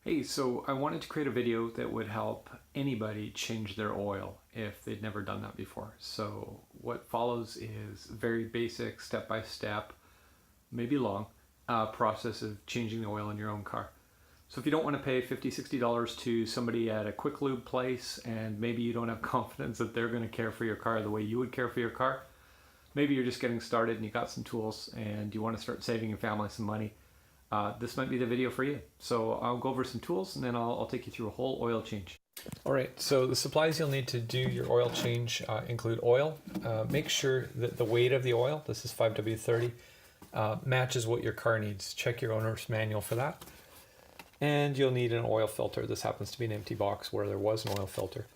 Hey, so I wanted to create a video that would help anybody change their oil if they'd never done that before. So what follows is very basic, step-by-step, maybe long, process of changing the oil in your own car. So if you don't want to pay $50, $60 to somebody at a quick lube place, and maybe you don't have confidence that they're going to care for your car the way you would care for your car, maybe you're just getting started and you got some tools and you want to start saving your family some money, this might be the video for you. So I'll go over some tools and then I'll take you through a whole oil change. All right, so the supplies you'll need to do your oil change include oil. Make sure that the weight of the oil, this is 5W30, matches what your car needs. Check your owner's manual for that. And you'll need an oil filter. This happens to be an empty box where there was an oil filter.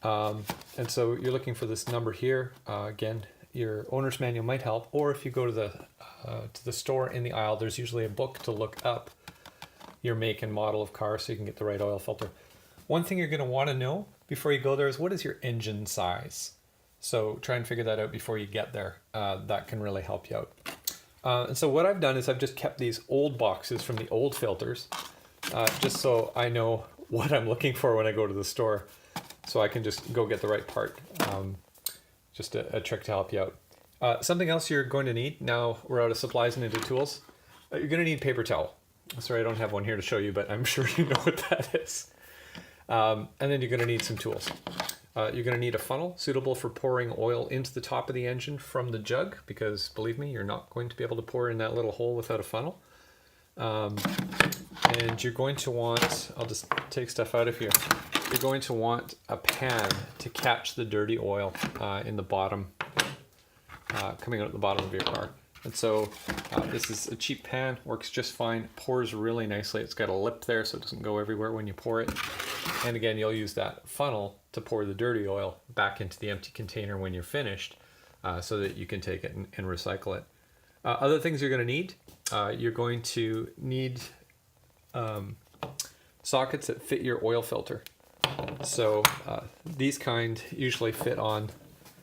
And so you're looking for this number here. Again, your owner's manual might help, or if you go to the store in the aisle, there's usually a book to look up your make and model of car so you can get the right oil filter. One thing you're going to want to know before you go there is what is your engine size? So try and figure that out before you get there. That can really help you out. And so what I've done is I've just kept these old boxes from the old filters, just so I know what I'm looking for when I go to the store, so I can just go get the right part. Just a trick to help you out. Something else you're going to need, now we're out of supplies and into tools, you're going to need paper towel. Sorry, I don't have one here to show you, but I'm sure you know what that is. And then you're going to need some tools. You're going to need a funnel suitable for pouring oil into the top of the engine from the jug, because believe me, you're not going to be able to pour in that little hole without a funnel. And you're going to want, I'll just take stuff out of here. You're going to want a pan to catch the dirty oil in the bottom, coming out at the bottom of your car. And so this is a cheap pan, works just fine, pours really nicely. It's got a lip there so it doesn't go everywhere when you pour it. And again, you'll use that funnel to pour the dirty oil back into the empty container when you're finished, so that you can take it and recycle it. Other things you're going to need, you're going to need sockets that fit your oil filter. So these kind usually fit on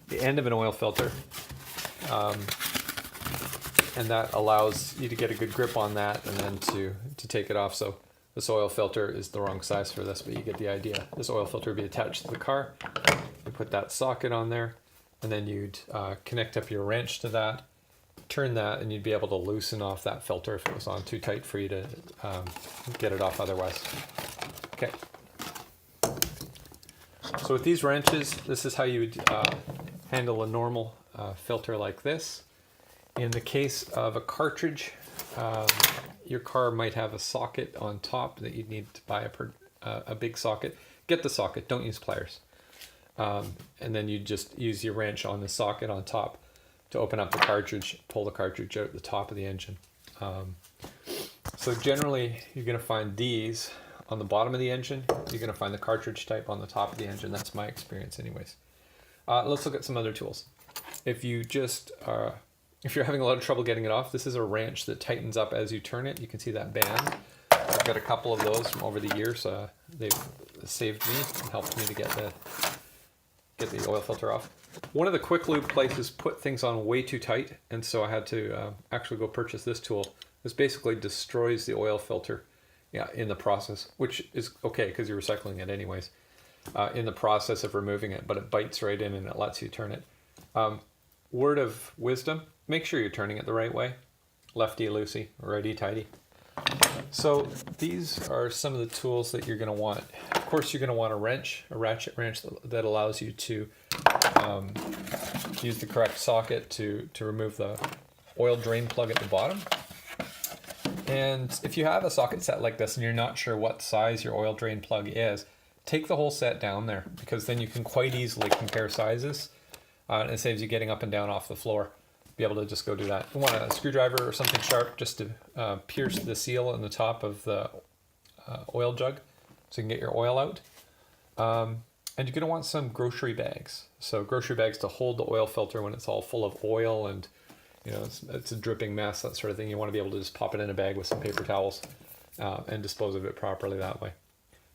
the end of an oil filter, and that allows you to get a good grip on that and then to take it off. So this oil filter is the wrong size for this, but you get the idea. This oil filter would be attached to the car. You put that socket on there, and then you'd connect up your wrench to that, turn that, and you'd be able to loosen off that filter if it was on too tight for you to get it off otherwise. Okay. So with these wrenches, this is how you would handle a normal filter like this. In the case of a cartridge, your car might have a socket on top that you'd need to buy a big socket. Get the socket, don't use pliers. And then you just use your wrench on the socket on top to open up the cartridge, pull the cartridge out the top of the engine. So generally, you're going to find these on the bottom of the engine. You're going to find the cartridge type on the top of the engine. That's my experience anyways. Let's look at some other tools. If you're having a lot of trouble getting it off, this is a wrench that tightens up as you turn it. You can see that band. I've got a couple of those from over the years. They've saved me and helped me to get the oil filter off. One of the quick lube places put things on way too tight, and so I had to actually go purchase this tool. This basically destroys the oil filter in the process, which is okay because you're recycling it anyways, in the process of removing it, but it bites right in and it lets you turn it. Word of wisdom, make sure you're turning it the right way. Lefty-loosey, righty-tighty. So these are some of the tools that you're going to want. Of course, you're going to want a ratchet wrench that allows you to use the correct socket to remove the oil drain plug at the bottom. And if you have a socket set like this and you're not sure what size your oil drain plug is, take the whole set down there, because then you can quite easily compare sizes, and it saves you getting up and down off the floor. Be able to just go do that. You want a screwdriver or something sharp just to pierce the seal in the top of the oil jug so you can get your oil out. And you're going to want some grocery bags. So grocery bags to hold the oil filter when it's all full of oil and it's a dripping mess, that sort of thing. You want to be able to just pop it in a bag with some paper towels and dispose of it properly that way.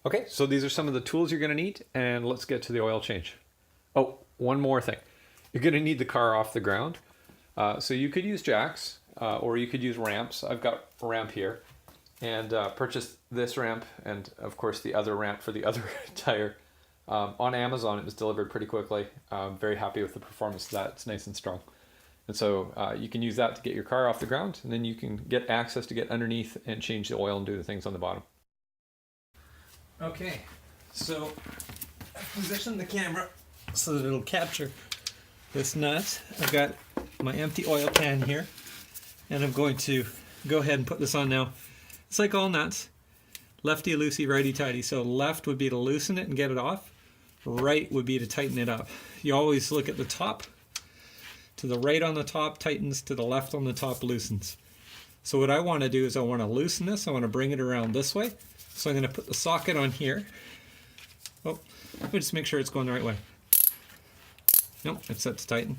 Okay, so these are some of the tools you're going to need, and let's get to the oil change. Oh, one more thing. You're going to need the car off the ground. So you could use jacks or you could use ramps. I've got a ramp here. and purchased this ramp and of course the other ramp for the other tire on Amazon. It was delivered pretty quickly. Very happy with the performance of that. It's nice and strong. And so you can use that to get your car off the ground, and then you can get access to get underneath and change the oil and do the things on the bottom. Okay, so I've positioned the camera so that it'll capture this nut. I've got my empty oil can here, and I'm going to go ahead and put this on now. It's like all nuts, lefty loosey, righty tighty. So left would be to loosen it and get it off. Right would be to tighten it up. You always look at the top. To the right on the top tightens, to the left on the top loosens. So what I want to do is I want to loosen this. I want to bring it around this way. So I'm going to put the socket on here. Oh, let me just make sure it's going the right way. Nope, it's set to tighten.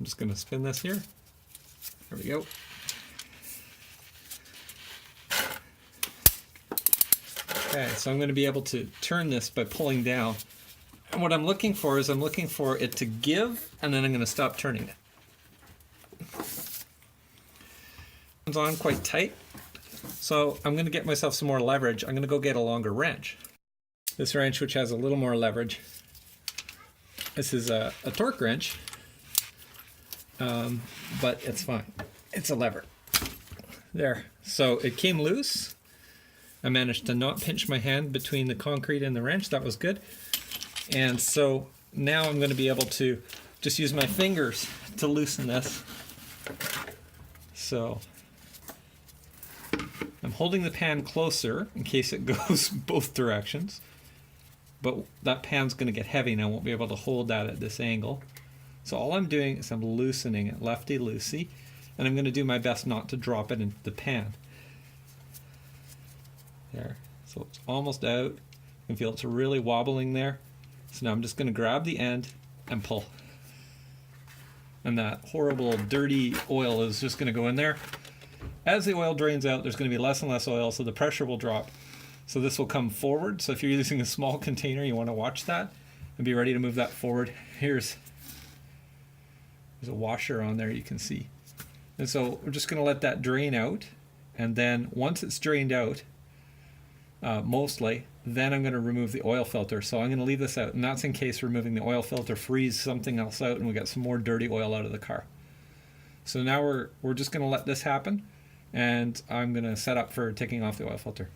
I'm just going to spin this here. There we go. Okay, so I'm going to be able to turn this by pulling down. And what I'm looking for is I'm looking for it to give, and then I'm going to stop turning it. It's on quite tight, so I'm going to get myself some more leverage. I'm going to go get a longer wrench. This wrench, which has a little more leverage, this is a torque wrench, but it's fine. It's a lever. There. So it came loose. I managed to not pinch my hand between the concrete and the wrench. That was good. And so now I'm going to be able to just use my fingers to loosen this. So I'm holding the pan closer in case it goes both directions. But that pan's going to get heavy and I won't be able to hold that at this angle. So all I'm doing is I'm loosening it lefty-loosey, and I'm going to do my best not to drop it into the pan. There. So it's almost out. You can feel it's really wobbling there. So now I'm just going to grab the end and pull. And that horrible dirty oil is just going to go in there. As the oil drains out, there's going to be less and less oil, so the pressure will drop. So this will come forward. So if you're using a small container, you want to watch that and be ready to move that forward. There's a washer on there, you can see. And so we're just going to let that drain out. And then once it's drained out, mostly, then I'm going to remove the oil filter. So I'm going to leave this out, and that's in case removing the oil filter frees something else out and we got some more dirty oil out of the car. So now we're just going to let this happen, and I'm going to set up for taking off the oil filter.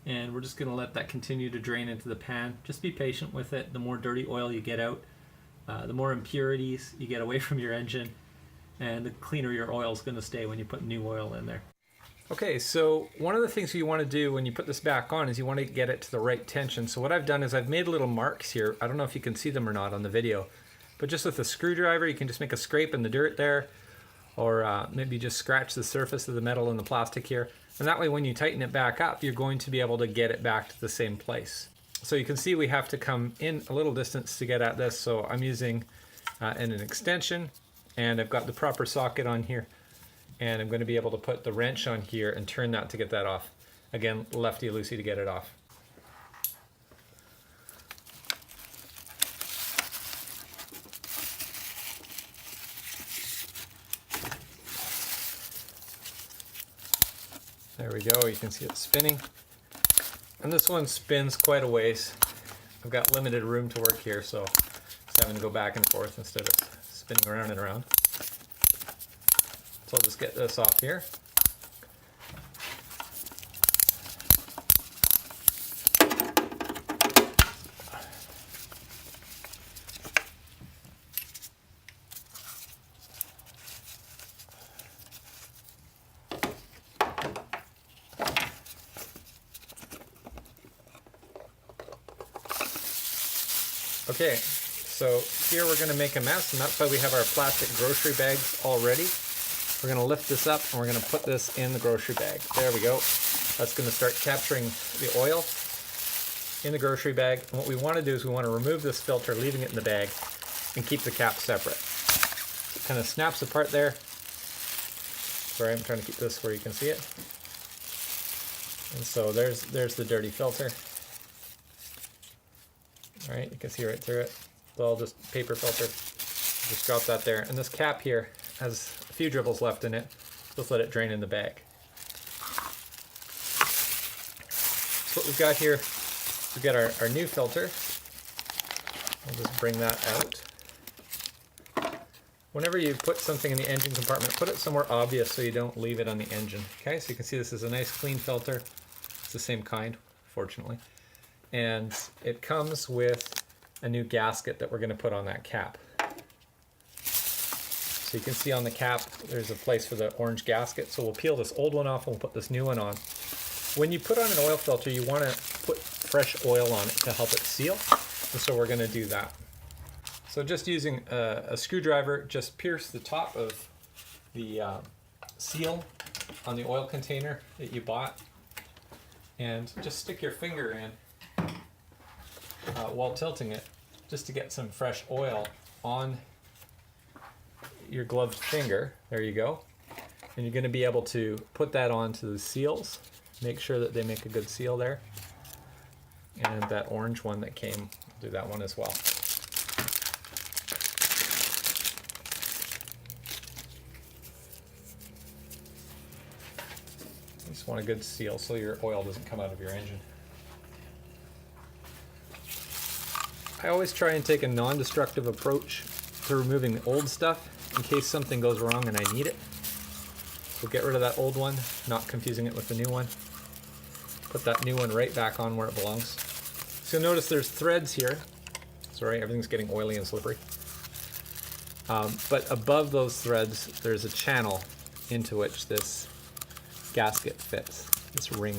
And we're just going to let that continue to drain into the pan. Just be patient with it. The more dirty oil you get out, the more impurities you get away from your engine, and the cleaner your oil is going to stay when you put new oil in there. Okay, so one of the things you want to do when you put this back on is you want to get it to the right tension. So what I've done is I've made little marks here. I don't know if you can see them or not on the video, but just with a screwdriver you can just make a scrape in the dirt there, or maybe just scratch the surface of the metal and the plastic here. And that way when you tighten it back up, you're going to be able to get it back to the same place. So you can see we have to come in a little distance to get at this. So I'm using an extension, and I've got the proper socket on here. And I'm going to be able to put the wrench on here and turn that to get that off. Again, lefty-loosey to get it off. There we go, you can see it spinning. And this one spins quite a ways. I've got limited room to work here, so just having to go back and forth instead of spinning around and around. So I'll just get this off here. Okay, so here we're going to make a mess, and that's why we have our plastic grocery bags all ready. We're going to lift this up and we're going to put this in the grocery bag. There we go. That's going to start capturing the oil in the grocery bag. And what we want to do is we want to remove this filter, leaving it in the bag, and keep the cap separate. So it kind of snaps apart there. Sorry, I'm trying to keep this where you can see it. And so there's the dirty filter. All right, you can see right through it. It's all just paper filter. Just drop that there. And this cap here has a few dribbles left in it. Just let it drain in the bag. So what we've got here, we've got our new filter. I'll just bring that out. Whenever you put something in the engine compartment, put it somewhere obvious so you don't leave it on the engine. Okay, so you can see this is a nice clean filter. It's the same kind, fortunately. And it comes with a new gasket that we're going to put on that cap. So you can see on the cap, there's a place for the orange gasket. So we'll peel this old one off and we'll put this new one on. When you put on an oil filter, you want to put fresh oil on it to help it seal. And so we're going to do that. So just using a screwdriver, just pierce the top of the seal on the oil container that you bought, and just stick your finger in while tilting it, just to get some fresh oil on your gloved finger. There you go. And you're going to be able to put that onto the seals. Make sure that they make a good seal there. And that orange one that came, do that one as well. Just want a good seal so your oil doesn't come out of your engine. I always try and take a non-destructive approach to removing the old stuff in case something goes wrong and I need it. So get rid of that old one, not confusing it with the new one. Put that new one right back on where it belongs. So you'll notice there's threads here. Sorry, everything's getting oily and slippery. But above those threads, there's a channel into which this gasket fits, this ring.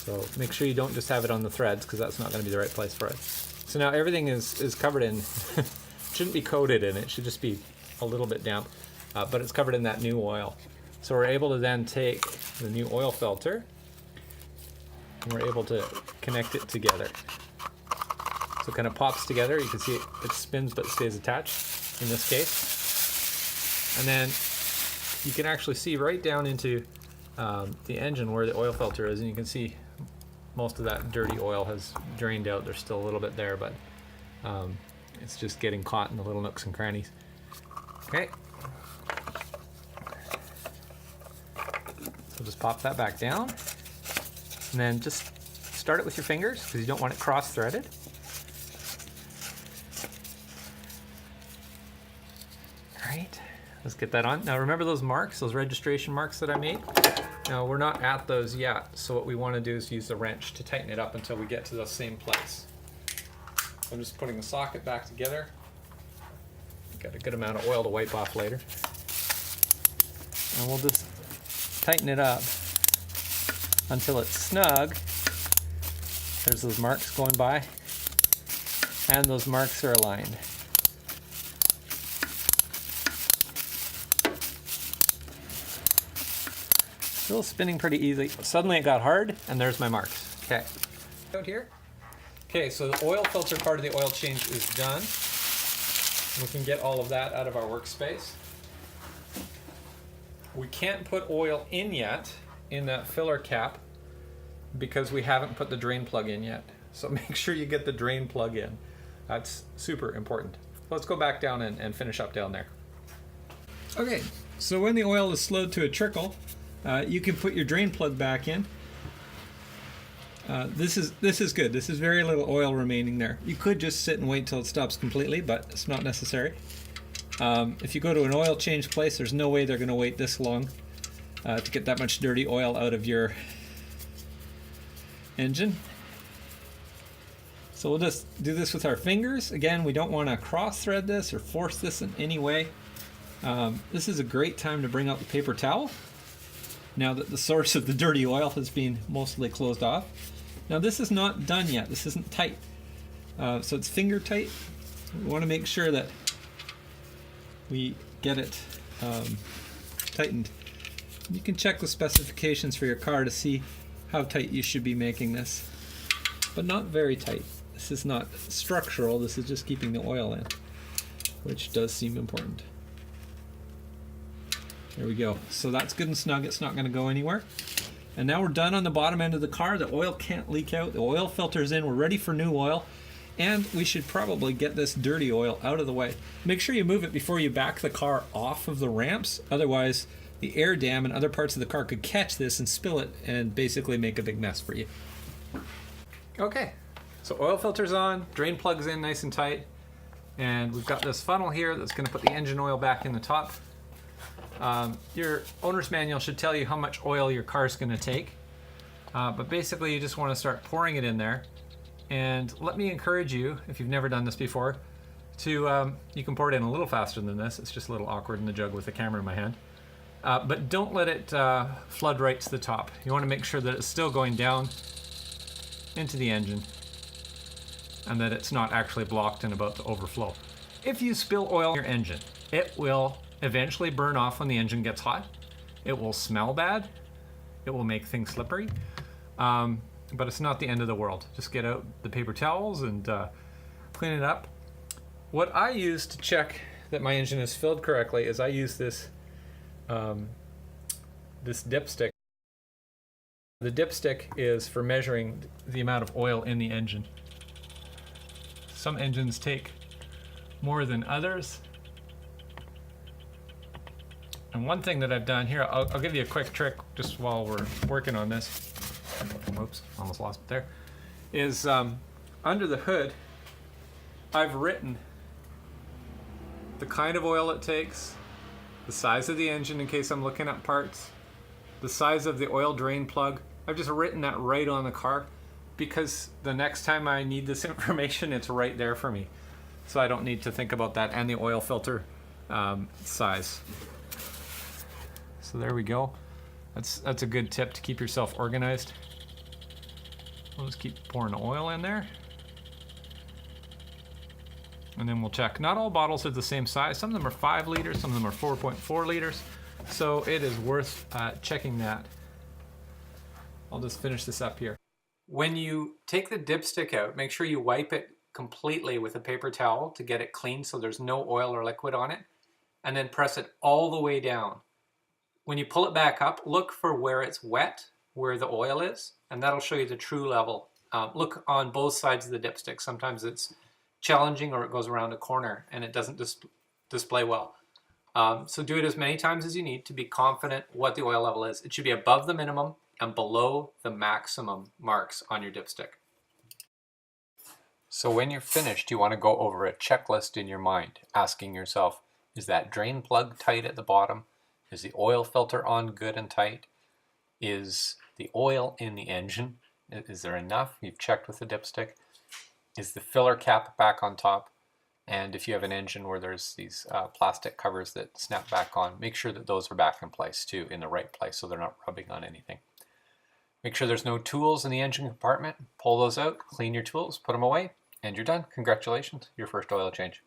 So make sure you don't just have it on the threads, because that's not going to be the right place for it. So now everything is covered in, shouldn't be coated in, it should just be a little bit damp, but it's covered in that new oil. So we're able to then take the new oil filter and we're able to connect it together. So it kind of pops together. You can see it spins but stays attached in this case. And then you can actually see right down into the engine where the oil filter is, and you can see most of that dirty oil has drained out. There's still a little bit there, but it's just getting caught in the little nooks and crannies. Okay. So just pop that back down, and then just start it with your fingers because you don't want it cross-threaded. All right, let's get that on. Now remember those marks, those registration marks that I made? Now we're not at those yet, so what we want to do is use the wrench to tighten it up until we get to the same place. So I'm just putting the socket back together. Got a good amount of oil to wipe off later. And we'll just tighten it up until it's snug. There's those marks going by, and those marks are aligned. Still spinning pretty easily. Suddenly it got hard, and there's my marks. Okay. Out here. Okay, so the oil filter part of the oil change is done. We can get all of that out of our workspace. We can't put oil in yet in that filler cap because we haven't put the drain plug in yet. So make sure you get the drain plug in. That's super important. Let's go back down and finish up down there. Okay, so when the oil is slowed to a trickle, you can put your drain plug back in. This is good. This is very little oil remaining there. You could just sit and wait till it stops completely, but it's not necessary. If you go to an oil change place, there's no way they're going to wait this long to get that much dirty oil out of your engine. So we'll just do this with our fingers. Again, we don't want to cross thread this or force this in any way. This is a great time to bring out the paper towel now that the source of the dirty oil has been mostly closed off. Now this is not done yet. This isn't tight. So it's finger tight. We want to make sure that we get it tightened. You can check the specifications for your car to see how tight you should be making this, but not very tight. This is not structural, this is just keeping the oil in, which does seem important. There we go. So that's good and snug, it's not going to go anywhere. And now we're done on the bottom end of the car. The oil can't leak out, the oil filter's in, we're ready for new oil. And we should probably get this dirty oil out of the way. Make sure you move it before you back the car off of the ramps. Otherwise, the air dam and other parts of the car could catch this and spill it and basically make a big mess for you. Okay, so oil filter's on, drain plug's in nice and tight, and we've got this funnel here that's going to put the engine oil back in the top. Your owner's manual should tell you how much oil your car's going to take, but basically you just want to start pouring it in there. And let me encourage you, if you've never done this before, to you can pour it in a little faster than this. It's just a little awkward in the jug with the camera in my hand. But don't let it flood right to the top. You want to make sure that it's still going down into the engine and that it's not actually blocked and about to overflow. If you spill oil in your engine, it will eventually burn off when the engine gets hot. It will smell bad. It will make things slippery. But it's not the end of the world. Just get out the paper towels and clean it up. What I use to check that my engine is filled correctly is I use this this dipstick. The dipstick is for measuring the amount of oil in the engine. Some engines take more than others. And one thing that I've done here, I'll give you a quick trick just while we're working on this. Whoops, almost lost it there. Is under the hood, I've written the kind of oil it takes, the size of the engine in case I'm looking at parts, the size of the oil drain plug. I've just written that right on the car because the next time I need this information, it's right there for me. So I don't need to think about that, and the oil filter size. So there we go. That's a good tip to keep yourself organized. We'll just keep pouring oil in there. And then we'll check. Not all bottles are the same size. Some of them are 5 liters, some of them are 4.4 liters. So it is worth checking that. I'll just finish this up here. When you take the dipstick out, make sure you wipe it completely with a paper towel to get it clean so there's no oil or liquid on it. And then press it all the way down. When you pull it back up, look for where it's wet, where the oil is, and that'll show you the true level. Look on both sides of the dipstick. Sometimes it's challenging or it goes around a corner and it doesn't display well. So do it as many times as you need to be confident what the oil level is. It should be above the minimum and below the maximum marks on your dipstick. So when you're finished, you want to go over a checklist in your mind, asking yourself, is that drain plug tight at the bottom? Is the oil filter on good and tight? Is the oil in the engine? Is there enough? You've checked with the dipstick. Is the filler cap back on top? And if you have an engine where there's these plastic covers that snap back on, make sure that those are back in place too, in the right place, so they're not rubbing on anything. Make sure there's no tools in the engine compartment. Pull those out, clean your tools, put them away, and you're done. Congratulations, your first oil change.